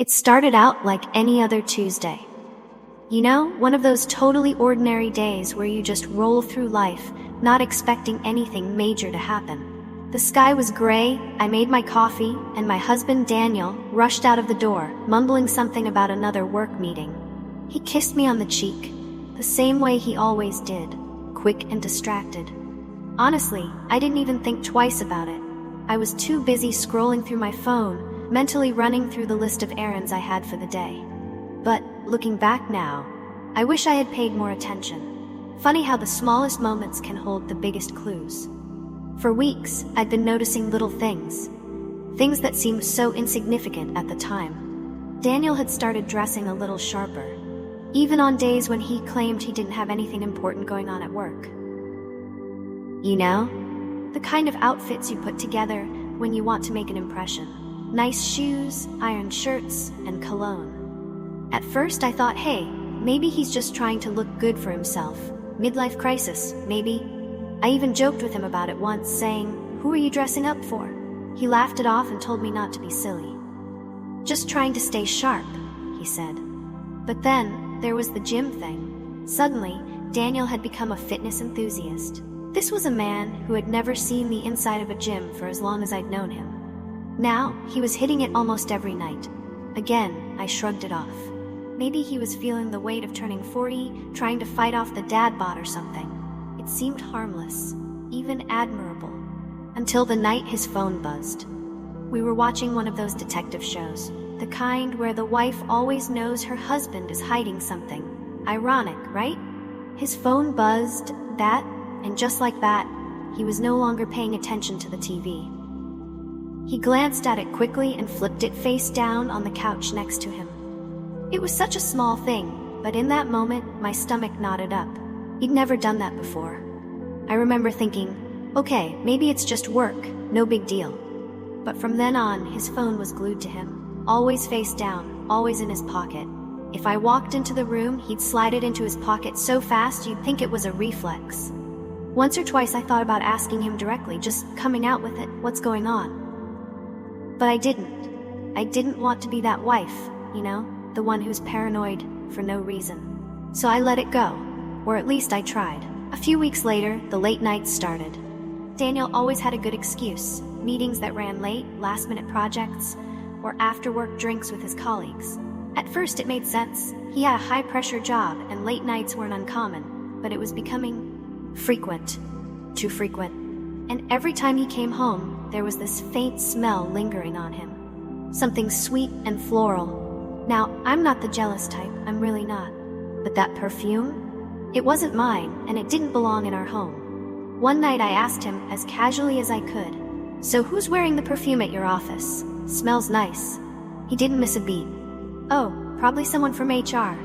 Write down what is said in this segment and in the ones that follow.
It started out like any other Tuesday. You know, one of those totally ordinary days where you just roll through life, not expecting anything major to happen. The sky was gray, I made my coffee, and my husband Daniel rushed out of the door, mumbling something about another work meeting. He kissed me on the cheek, the same way he always did, quick and distracted. Honestly, I didn't even think twice about it. I was too busy scrolling through my phone, mentally running through the list of errands I had for the day. But, looking back now, I wish I had paid more attention. Funny how the smallest moments can hold the biggest clues. For weeks, I'd been noticing little things that seemed so insignificant at the time. Daniel had started dressing a little sharper, even on days when he claimed he didn't have anything important going on at work. You know, the kind of outfits you put together when you want to make an impression. Nice shoes, ironed shirts, and cologne. At first I thought, hey, maybe he's just trying to look good for himself. Midlife crisis, maybe. I even joked with him about it once, saying, "Who are you dressing up for?" He laughed it off and told me not to be silly. "Just trying to stay sharp," he said. But then, there was the gym thing. Suddenly, Daniel had become a fitness enthusiast. This was a man who had never seen the inside of a gym for as long as I'd known him. Now, he was hitting it almost every night. Again, I shrugged it off. Maybe he was feeling the weight of turning 40, trying to fight off the dad bod or something. It seemed harmless, even admirable, until the night his phone buzzed. We were watching one of those detective shows, the kind where the wife always knows her husband is hiding something. Ironic, right? His phone buzzed, and just like that, he was no longer paying attention to the TV. He glanced at it quickly and flipped it face down on the couch next to him. It was such a small thing, but in that moment, my stomach knotted up. He'd never done that before. I remember thinking, okay, maybe it's just work, no big deal. But from then on, his phone was glued to him, always face down, always in his pocket. If I walked into the room, he'd slide it into his pocket so fast you'd think it was a reflex. Once or twice I thought about asking him directly, just coming out with it, what's going on? But I didn't. I didn't want to be that wife, you know, the one who's paranoid for no reason. So I let it go, or at least I tried. A few weeks later, the late nights started. Daniel always had a good excuse, meetings that ran late, last-minute projects, or after-work drinks with his colleagues. At first it made sense. He had a high-pressure job, and late nights weren't uncommon, but it was becoming frequent, too frequent. And every time he came home, there was this faint smell lingering on him. Something sweet and floral. Now, I'm not the jealous type, I'm really not. But that perfume? It wasn't mine, and it didn't belong in our home. One night I asked him, as casually as I could, "So who's wearing the perfume at your office? Smells nice." He didn't miss a beat. "Oh, probably someone from HR.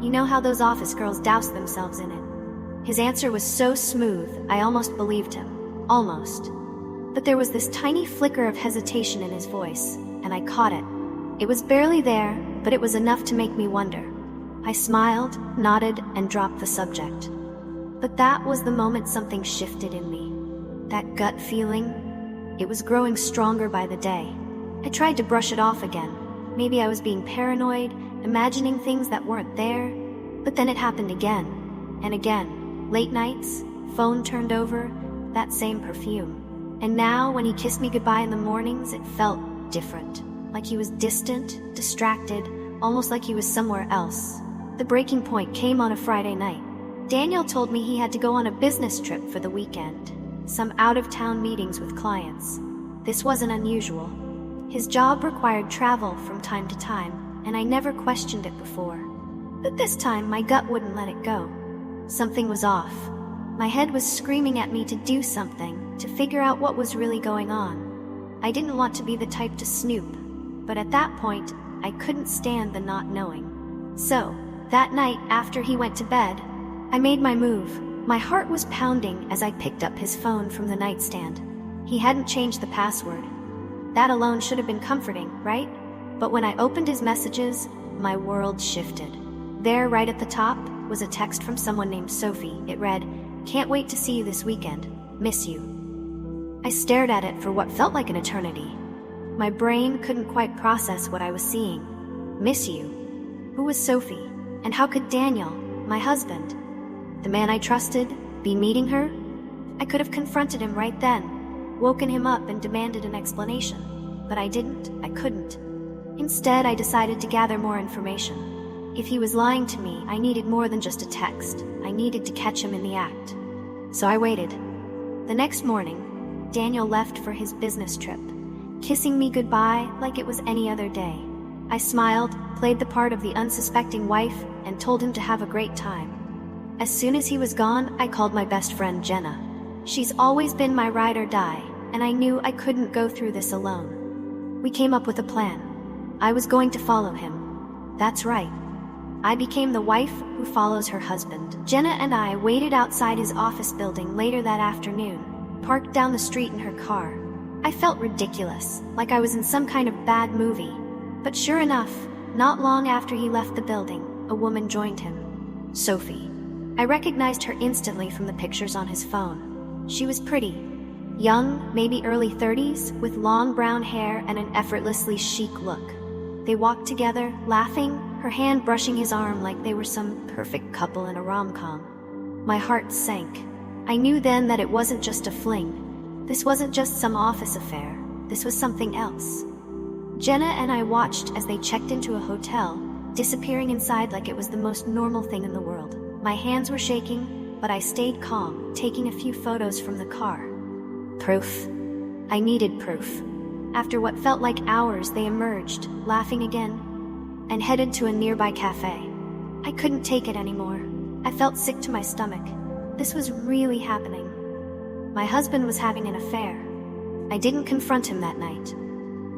You know how those office girls douse themselves in it." His answer was so smooth, I almost believed him. Almost. But there was this tiny flicker of hesitation in his voice, and I caught it. It was barely there, but it was enough to make me wonder. I smiled, nodded, and dropped the subject. But that was the moment something shifted in me. That gut feeling, it was growing stronger by the day. I tried to brush it off again. Maybe I was being paranoid, imagining things that weren't there, but then it happened again, and again. Late nights, phone turned over, that same perfume. And now, when he kissed me goodbye in the mornings, it felt different. Like he was distant, distracted, almost like he was somewhere else. The breaking point came on a Friday night. Daniel told me he had to go on a business trip for the weekend. Some out-of-town meetings with clients. This wasn't unusual. His job required travel from time to time, and I never questioned it before. But this time, my gut wouldn't let it go. Something was off. My head was screaming at me to do something, to figure out what was really going on. I didn't want to be the type to snoop, but at that point, I couldn't stand the not knowing. So, that night after he went to bed, I made my move. My heart was pounding as I picked up his phone from the nightstand. He hadn't changed the password. That alone should have been comforting, right? But when I opened his messages, my world shifted. There, right at the top, was a text from someone named Sophie. It read, "Can't wait to see you this weekend. Miss you." I stared at it for what felt like an eternity. My brain couldn't quite process what I was seeing. Miss you. Who was Sophie? And how could Daniel, my husband, the man I trusted, be meeting her? I could have confronted him right then, woken him up and demanded an explanation. But I didn't, I couldn't. Instead, I decided to gather more information. If he was lying to me, I needed more than just a text. I needed to catch him in the act. So I waited. The next morning, Daniel left for his business trip, kissing me goodbye like it was any other day. I smiled, played the part of the unsuspecting wife, and told him to have a great time. As soon as he was gone, I called my best friend Jenna. She's always been my ride or die, and I knew I couldn't go through this alone. We came up with a plan. I was going to follow him. That's right. I became the wife who follows her husband. Jenna and I waited outside his office building later that afternoon, parked down the street in her car. I felt ridiculous, like I was in some kind of bad movie. But sure enough, not long after he left the building, a woman joined him. Sophie. I recognized her instantly from the pictures on his phone. She was pretty. Young, maybe early 30s, with long brown hair and an effortlessly chic look. They walked together, laughing, her hand brushing his arm like they were some perfect couple in a rom-com. My heart sank. I knew then that it wasn't just a fling. This wasn't just some office affair. This was something else. Jenna and I watched as they checked into a hotel, disappearing inside like it was the most normal thing in the world. My hands were shaking, but I stayed calm, taking a few photos from the car. Proof. I needed proof. After what felt like hours, they emerged, laughing again, and headed to a nearby cafe. I couldn't take it anymore. I felt sick to my stomach. This was really happening. My husband was having an affair. I didn't confront him that night.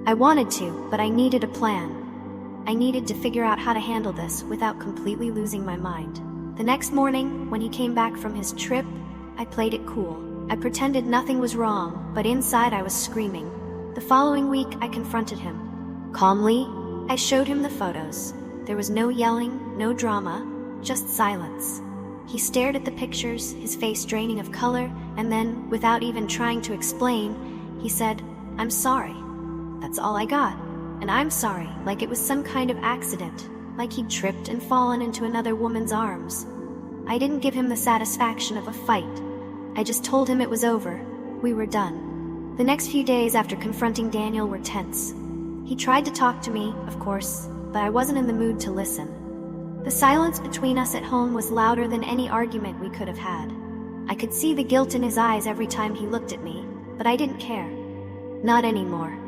I wanted to, but I needed a plan. I needed to figure out how to handle this without completely losing my mind. The next morning, when he came back from his trip, I played it cool. I pretended nothing was wrong, but inside I was screaming. The following week, I confronted him. Calmly, I showed him the photos. There was no yelling, no drama, just silence. He stared at the pictures, his face draining of color, and then, without even trying to explain, he said, "I'm sorry." That's all I got. And I'm sorry, like it was some kind of accident, like he'd tripped and fallen into another woman's arms. I didn't give him the satisfaction of a fight. I just told him it was over. We were done. The next few days after confronting Daniel were tense. He tried to talk to me, of course, but I wasn't in the mood to listen. The silence between us at home was louder than any argument we could have had. I could see the guilt in his eyes every time he looked at me, but I didn't care. Not anymore.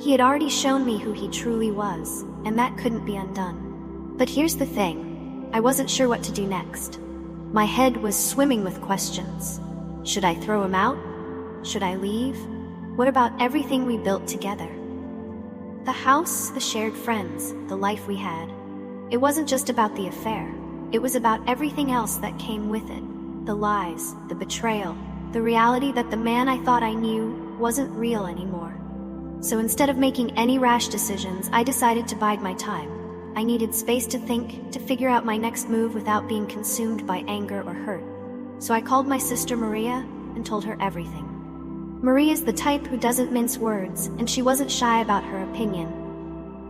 He had already shown me who he truly was, and that couldn't be undone. But here's the thing. I wasn't sure what to do next. My head was swimming with questions. Should I throw him out? Should I leave? What about everything we built together? The house, the shared friends, the life we had. It wasn't just about the affair. It was about everything else that came with it. The lies, the betrayal, the reality that the man I thought I knew wasn't real anymore. So instead of making any rash decisions, I decided to bide my time. I needed space to think, to figure out my next move without being consumed by anger or hurt. So I called my sister Maria and told her everything. Maria's the type who doesn't mince words, and she wasn't shy about her opinion.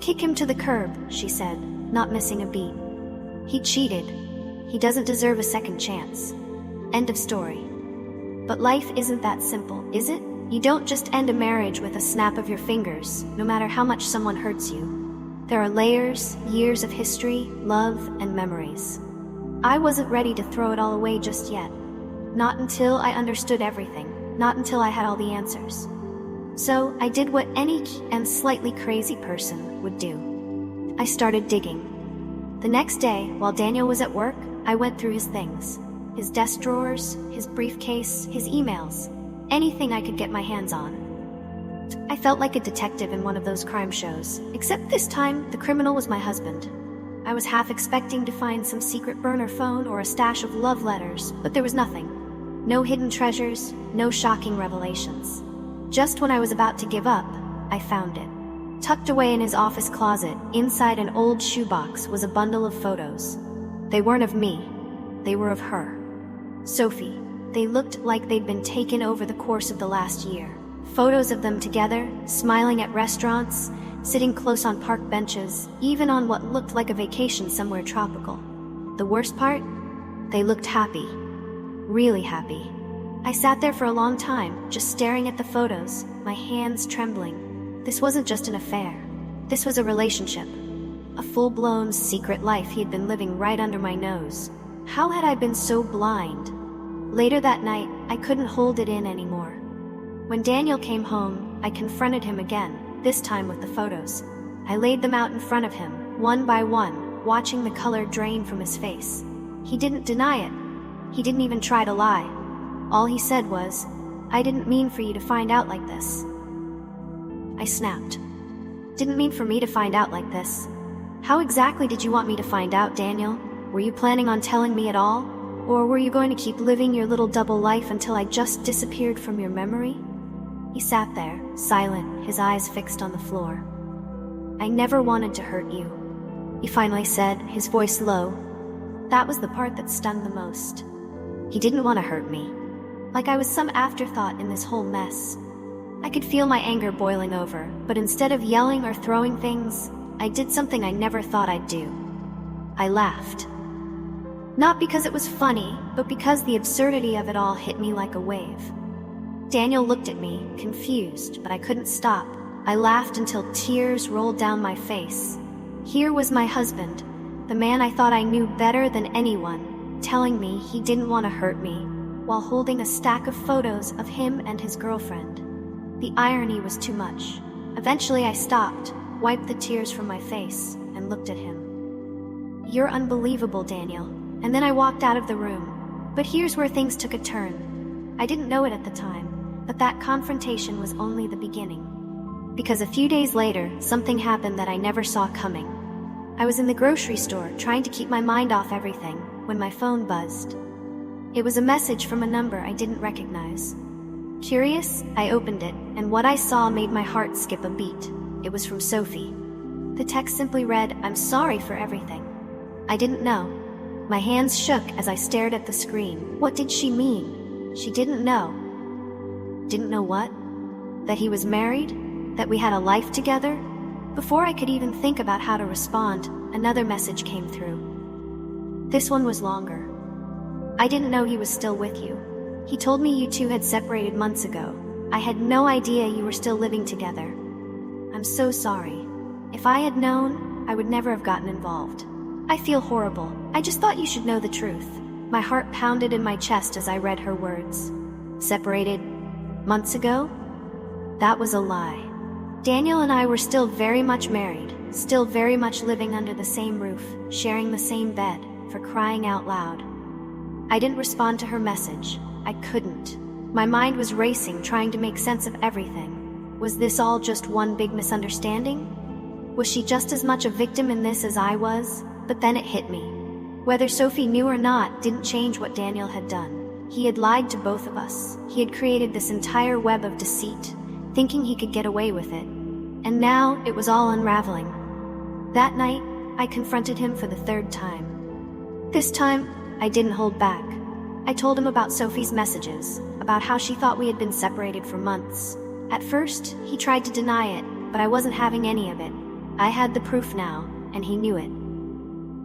"Kick him to the curb," she said, not missing a beat. "He cheated. He doesn't deserve a second chance. End of story." But life isn't that simple, is it? You don't just end a marriage with a snap of your fingers, no matter how much someone hurts you. There are layers, years of history, love, and memories. I wasn't ready to throw it all away just yet. Not until I understood everything, not until I had all the answers. So I did what any and slightly crazy person would do. I started digging. The next day, while Daniel was at work, I went through his things. His desk drawers, his briefcase, his emails. Anything I could get my hands on. I felt like a detective in one of those crime shows, except this time the criminal was my husband. I was half expecting to find some secret burner phone or a stash of love letters, but there was nothing. No hidden treasures, no shocking revelations. Just when I was about to give up, I found it. Tucked away in his office closet, inside an old shoebox, was a bundle of photos. They weren't of me. They were of her. Sophie. They looked like they'd been taken over the course of the last year. Photos of them together, smiling at restaurants, sitting close on park benches, even on what looked like a vacation somewhere tropical. The worst part? They looked happy. Really happy. I sat there for a long time, just staring at the photos, my hands trembling. This wasn't just an affair. This was a relationship. A full-blown secret life he had been living right under my nose. How had I been so blind? Later that night, I couldn't hold it in anymore. When Daniel came home, I confronted him again, this time with the photos. I laid them out in front of him, one by one, watching the color drain from his face. He didn't deny it. He didn't even try to lie. All he said was, "I didn't mean for you to find out like this." I snapped. "Didn't mean for me to find out like this? How exactly did you want me to find out, Daniel? Were you planning on telling me at all? Or were you going to keep living your little double life until I just disappeared from your memory?" He sat there, silent, his eyes fixed on the floor. "I never wanted to hurt you," he finally said, his voice low. That was the part that stunned the most. He didn't want to hurt me. Like I was some afterthought in this whole mess. I could feel my anger boiling over, but instead of yelling or throwing things, I did something I never thought I'd do. I laughed. Not because it was funny, but because the absurdity of it all hit me like a wave. Daniel looked at me, confused, but I couldn't stop. I laughed until tears rolled down my face. Here was my husband, the man I thought I knew better than anyone, telling me he didn't want to hurt me, while holding a stack of photos of him and his girlfriend. The irony was too much. Eventually I stopped, wiped the tears from my face, and looked at him. "You're unbelievable, Daniel." And then I walked out of the room. But here's where things took a turn. I didn't know it at the time, but that confrontation was only the beginning. Because a few days later, something happened that I never saw coming. I was in the grocery store, trying to keep my mind off everything, when my phone buzzed. It was a message from a number I didn't recognize. Curious, I opened it, and what I saw made my heart skip a beat. It was from Sophie. The text simply read, "I'm sorry for everything." I didn't know. My hands shook as I stared at the screen. What did she mean? She didn't know. Didn't know what? That he was married? That we had a life together? Before I could even think about how to respond, another message came through. This one was longer. "I didn't know he was still with you. He told me you two had separated months ago. I had no idea you were still living together. I'm so sorry. If I had known, I would never have gotten involved. I feel horrible. I just thought you should know the truth." My heart pounded in my chest as I read her words. Separated months ago? That was a lie. Daniel and I were still very much married, still very much living under the same roof, sharing the same bed, for crying out loud. I didn't respond to her message. I couldn't. My mind was racing, trying to make sense of everything. Was this all just one big misunderstanding? Was she just as much a victim in this as I was? But then it hit me. Whether Sophie knew or not didn't change what Daniel had done. He had lied to both of us. He had created this entire web of deceit, thinking he could get away with it. And now it was all unraveling. That night, I confronted him for the third time. This time, I didn't hold back. I told him about Sophie's messages, about how she thought we had been separated for months. At first, he tried to deny it, but I wasn't having any of it. I had the proof now, and he knew it.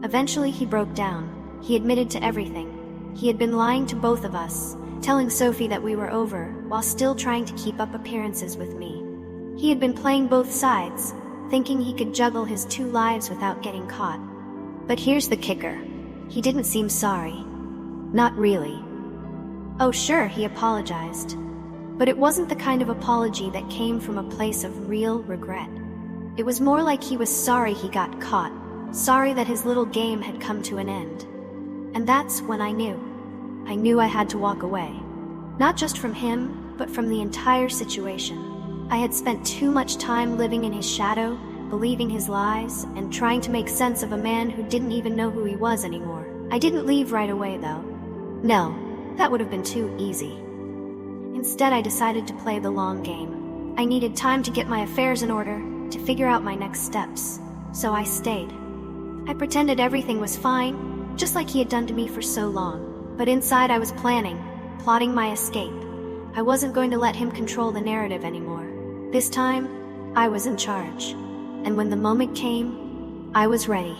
Eventually, he broke down. He admitted to everything. He had been lying to both of us, telling Sophie that we were over, while still trying to keep up appearances with me. He had been playing both sides, thinking he could juggle his two lives without getting caught. But here's the kicker. He didn't seem sorry. Not really. Oh, sure, he apologized. But it wasn't the kind of apology that came from a place of real regret. It was more like he was sorry he got caught, sorry that his little game had come to an end. And that's when I knew. I knew I had to walk away. Not just from him, but from the entire situation. I had spent too much time living in his shadow, believing his lies, and trying to make sense of a man who didn't even know who he was anymore. I didn't leave right away, though. No, that would have been too easy. Instead, I decided to play the long game. I needed time to get my affairs in order, to figure out my next steps. So I stayed. I pretended everything was fine, just like he had done to me for so long. But inside I was plotting my escape. I wasn't going to let him control the narrative anymore. This time, I was in charge. and when the moment came, I was ready.